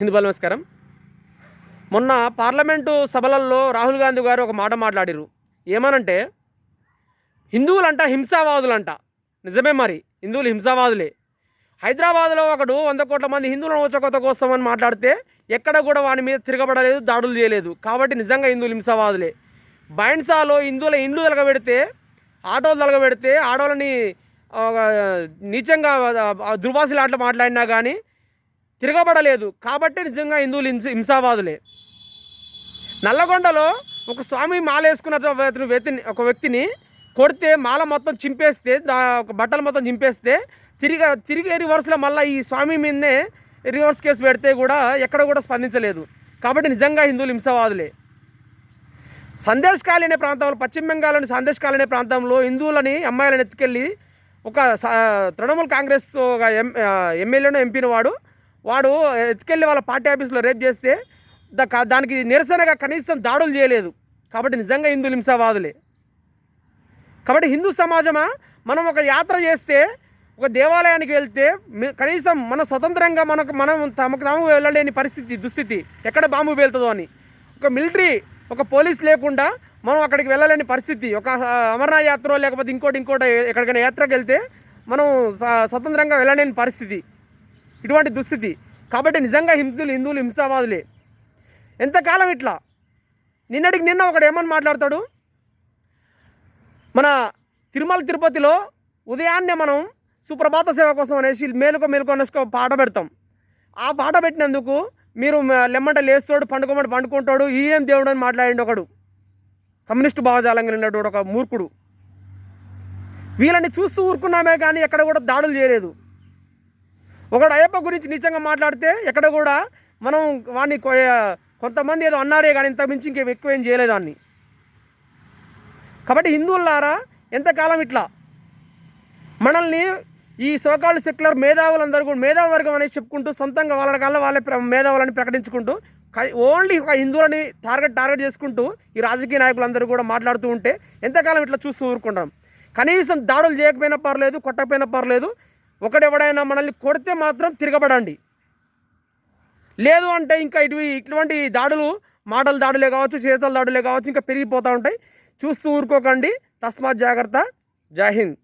హిందూ నమస్కారం. మొన్న పార్లమెంటు సభలలో రాహుల్ గాంధీ గారు ఒక మాట మాట్లాడారు. ఏమనంటే హిందువులంట హింసావాదులంట. నిజమే, మరి హిందువులు హింసావాదులే. హైదరాబాద్లో ఒకడు 100 కోట్ల మంది హిందువులను ఊచకోత కోస్తామని మాట్లాడితే ఎక్కడ కూడా వాని మీద తిరగబడలేదు, దాడులు చేయలేదు. కాబట్టి నిజంగా హిందువులు హింసావాదులే. బైన్సాలో హిందువుల ఇండ్లు తలగబెడితే, ఆటోలు తలగబెడితే, ఆడోళ్ళని నీచంగా దుర్వాసులాట్లు మాట్లాడినా కానీ తిరగబడలేదు. కాబట్టి నిజంగా హిందువులు హింసావాదులే. నల్లగొండలో ఒక స్వామి మాల వేసుకున్న ఒక వ్యక్తిని కొడితే, మాల మొత్తం చింపేస్తే, ఒక బట్టలు మొత్తం చింపేస్తే తిరిగి రివర్స్లో మళ్ళీ ఈ స్వామి మీదనే రివర్స్ కేసు పెడితే కూడా ఎక్కడ కూడా స్పందించలేదు. కాబట్టి నిజంగా హిందువులు హింసావాదులే. సందేశ్ ఖాళీ అనే ప్రాంతంలో, పశ్చిమ బెంగాల్లోని సందేశ్ ఖాళీ అనే ప్రాంతంలో హిందువులని అమ్మాయిలను ఎత్తుకెళ్ళి ఒక తృణమూల్ కాంగ్రెస్ ఒక ఎమ్మెల్యేను ఎంపీని వాడు ఎత్తుకెళ్ళి వాళ్ళ పార్టీ ఆఫీస్లో రేప్ చేస్తే దానికి నిరసనగా కనీసం దాడులు చేయలేదు. కాబట్టి నిజంగా హిందువులు హింసావాదులే. కాబట్టి హిందూ సమాజమా, మనం ఒక యాత్ర చేస్తే, ఒక దేవాలయానికి వెళ్తే కనీసం మన స్వతంత్రంగా మనం తమకు వెళ్ళలేని దుస్థితి, ఎక్కడ బాంబు పేలుతుందో అని. ఒక మిలిటరీ, ఒక పోలీస్ లేకుండా మనం అక్కడికి వెళ్ళలేని పరిస్థితి. ఒక అమర్నాథ్ యాత్ర లేకపోతే ఇంకోటి ఎక్కడికైనా యాత్రకు వెళ్తే మనం స్వతంత్రంగా వెళ్ళలేని పరిస్థితి, ఇటువంటి దుస్థితి. కాబట్టి నిజంగా హిందువులు హింసావాదులే. ఎంతకాలం ఇట్లా? నిన్న ఒకడు ఏమని మాట్లాడతాడు, మన తిరుపతిలో ఉదయాన్నే మనం సుప్రభాత సేవ కోసం అనేసి మేలుకో అనేసి పాట పెడతాం. ఆ పాట పెట్టినందుకు మీరు లెమ్మంట లేస్తాడు, పండుకుంటాడు, ఈయన దేవుడు అని మాట్లాడిండు ఒకడు, కమ్యూనిస్టు భావజాలంగా ఉన్నటువంటి ఒక మూర్ఖుడు. వీళ్ళని చూస్తూ ఊరుకున్నామే కానీ ఎక్కడ కూడా దాడులు చేయలేదు. ఒకడు అయ్యప్ప గురించి నీచంగా మాట్లాడితే ఎక్కడ కూడా మనం వాడిని కొంతమంది ఏదో అన్నారే కానీ ఇంత మించి ఎక్కువ ఏం చేయలేదు వాడిని. కాబట్టి హిందువులారా, ఎంతకాలం ఇట్లా మనల్ని ఈ సోకాల్డ్ సెక్యులర్ మేధావులందరూ కూడా మేధావి వర్గం అనేసి చెప్పుకుంటూ సొంతంగా వాళ్ళ మేధావులని ప్రకటించుకుంటూ ఓన్లీ హిందువులని టార్గెట్ చేసుకుంటూ ఈ రాజకీయ నాయకులందరూ కూడా మాట్లాడుతూ ఉంటే ఎంతకాలం ఇట్లా చూస్తూ ఊరుకుంటాం? కనీసం దాడులు చేయకపోయినా పర్లేదు, కొట్టకపోయినా పర్లేదు, ఒకడెవడైనా మనల్ని కొడితే మాత్రం తిరగబడండి. లేదు అంటే ఇంకా ఇటువంటి దాడులు, మాటల దాడులే కావచ్చు, చేతల దాడులే కావచ్చు, ఇంకా పెరిగిపోతూ ఉంటాయి. చూస్తూ ఊరుకోకండి. తస్మాత్ జాగ్రత్త. జై హింద్.